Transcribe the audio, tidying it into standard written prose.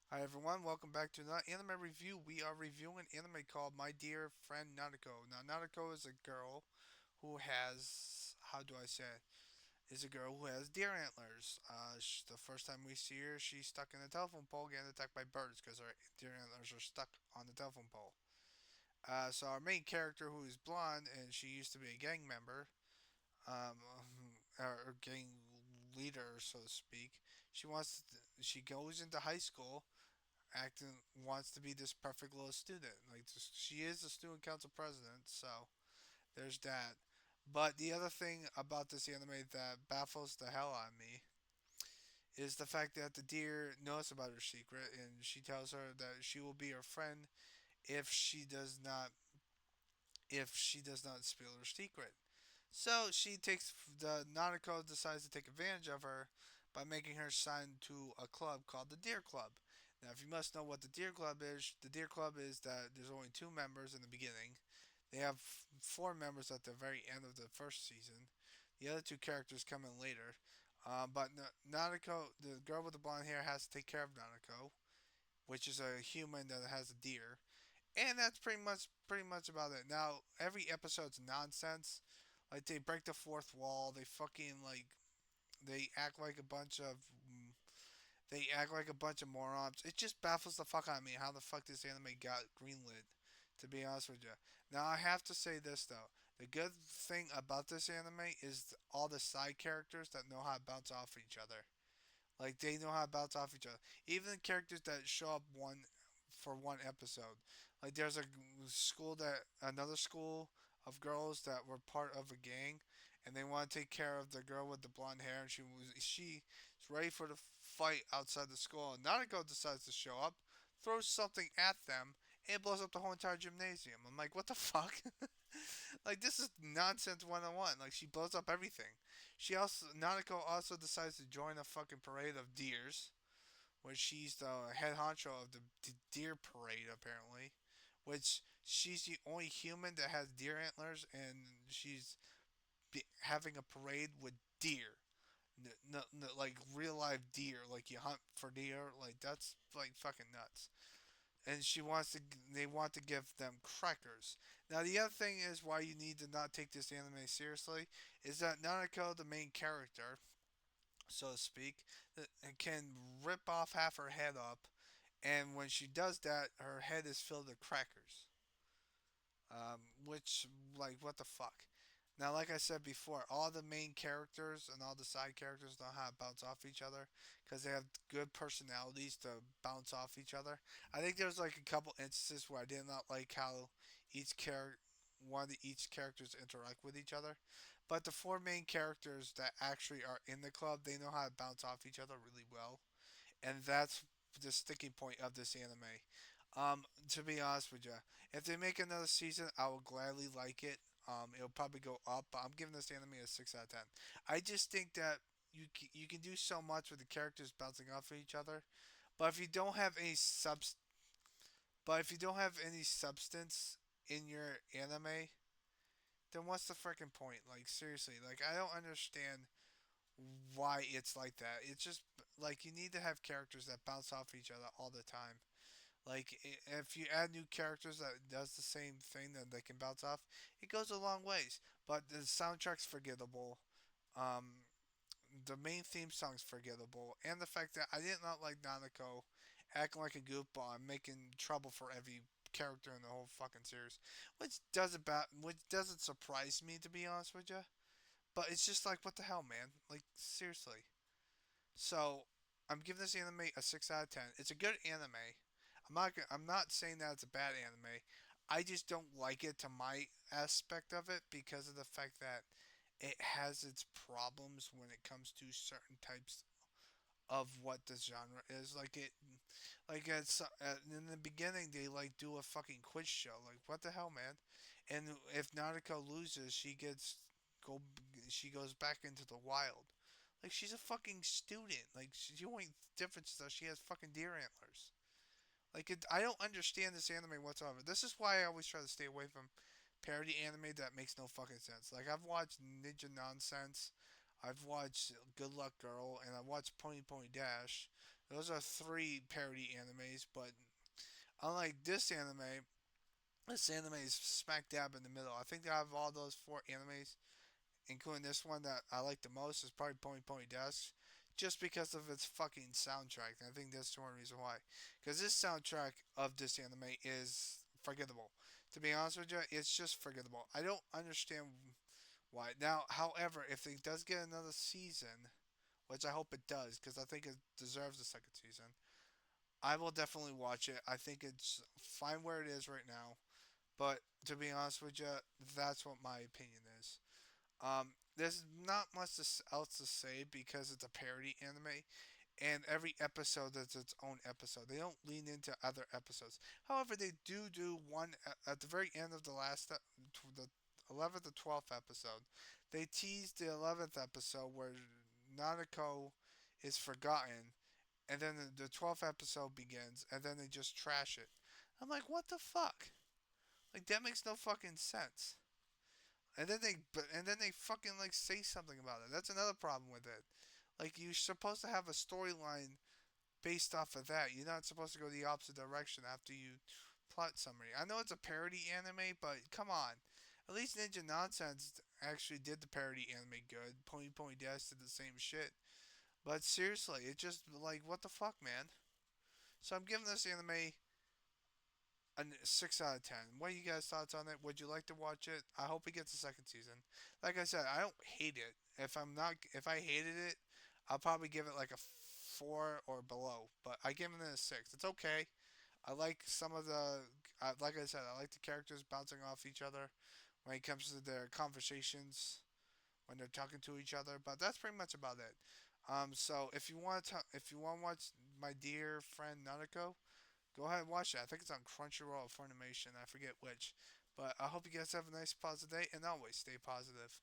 Hi everyone, welcome back to another anime review. We are reviewing an anime called My Dear Friend Nanako. Now, Nanako is a girl who has, how do I say it? Is a girl who has deer antlers. The first time we see her, she's stuck in a telephone pole getting attacked by birds because her deer antlers are stuck on the telephone pole. So our main character, who is blonde and she used to be a gang member, um, or gang leader, so to speak, she goes into high school acting wants to be this perfect little student. She is the student council president, so there's that. But the other thing about this anime that baffles the hell out of me is the fact that the deer knows about her secret, and she tells her that she will be her friend if she does not spill her secret. So she takes the Nanako decides to take advantage of her by making her sign to a club called the Deer Club. Now, if you must know what the Deer Club is that there's only two members in the beginning. They have four members at the very end of the first season. The other two characters come in later. But Nanako, the girl with the blonde hair, has to take care of Nanako, which is a human that has a deer, and that's pretty much about it. Now every episode's nonsense. Like they break the fourth wall. They act like a bunch of morons. It just baffles the fuck out of me how the fuck this anime got greenlit. To be honest with you. Now I have to say this though. The good thing about this anime is all the side characters that know how to bounce off each other. Like they know how to bounce off each other. Even the characters that show up one episode. Like there's another school of girls that were part of a gang, and they want to take care of the girl with the blonde hair, and she's ready for the fight outside the school. And Naruto decides to show up, throws something at them, and it blows up the whole entire gymnasium. I'm like, what the fuck? Like this is nonsense 101. Like she blows up everything. Nanako also decides to join a fucking parade of deers, where she's the head honcho of the deer parade apparently, which she's the only human that has deer antlers, and she's having a parade with deer. Like real live deer, like you hunt for deer, like that's like fucking nuts. And they want to give them crackers. Now the other thing is why you need to not take this anime seriously is that Nanako, the main character, so to speak, can rip off half her head up, and when she does that, her head is filled with crackers. Which, like, what the fuck? Now, like I said before, all the main characters and all the side characters know how to bounce off each other because they have good personalities to bounce off each other. I think there's like a couple instances where I did not like how each character, one of each characters interact with each other, but the four main characters that actually are in the club, they know how to bounce off each other really well, and that's the sticking point of this anime. To be honest with you, if they make another season, I will gladly like it. It'll probably go up, but I'm giving this anime a 6 out of 10. I just think that you can do so much with the characters bouncing off of each other, but if you don't have any substance in your anime, then what's the freaking point? Like seriously, like I don't understand why it's like that. It's just like you need to have characters that bounce off each other all the time. Like if you add new characters that does the same thing that they can bounce off, it goes a long ways. But the soundtrack's forgettable. Um, the main theme song's forgettable, and the fact that I did not like Nanako acting like a goofball and making trouble for every character in the whole fucking series, which doesn't surprise me to be honest with you. But it's just like what the hell, man? Like seriously. So I'm giving this anime a 6 out of 10. It's a good anime. I'm not saying that it's a bad anime. I just don't like it to my aspect of it because of the fact that it has its problems when it comes to certain types of what the genre is. In the beginning they like do a fucking quiz show. Like what the hell, man? And if Naruto loses, go she goes back into the wild. Like she's a fucking student. Like the only difference is that she has fucking deer antlers. I don't understand this anime whatsoever. This is why I always try to stay away from parody anime that makes no fucking sense. Like I've watched Ninja Nonsense, I've watched Good Luck Girl, and I watched Pony Pony Dash. Those are three parody animes, but unlike this anime is smack dab in the middle. I think out of all those four animes, including this one that I like the most, is probably Pony Pony Desk, just because of its fucking soundtrack. And I think that's the one reason why. Because this soundtrack of this anime is forgettable. To be honest with you, it's just forgettable. I don't understand why. Now, however, if it does get another season, which I hope it does, because I think it deserves a second season, I will definitely watch it. I think it's fine where it is right now. But to be honest with you, that's what my opinion is. There's not much else to say because it's a parody anime, and every episode is its own episode. They don't lean into other episodes. However, they do one at the very end of the 11th or 12th episode. They tease the 11th episode where Nanako is forgotten, and then the 12th episode begins, and then they just trash it. I'm like, what the fuck? Like that makes no fucking sense. And then they fucking like say something about it. That's another problem with it. Like you're supposed to have a storyline based off of that. You're not supposed to go the opposite direction after you plot summary. I know it's a parody anime, but come on. At least Ninja Nonsense actually did the parody anime good. Pony Pony Dash did the same shit. But seriously, it just like what the fuck, man. So I'm giving this anime a 6 out of 10. What are you guys' thoughts on it? Would you like to watch it? I hope it gets a second season. Like I said, I don't hate it. If I hated it, I'll probably give it like a 4 or below. But I give it a 6. It's okay. I like some of the, like I said, I like the characters bouncing off each other when it comes to their conversations when they're talking to each other. But that's pretty much about it. So if you want to watch my dear friend Nanako, go ahead and watch it. I think it's on Crunchyroll or Funimation. I forget which. But I hope you guys have a nice, positive day, and always stay positive.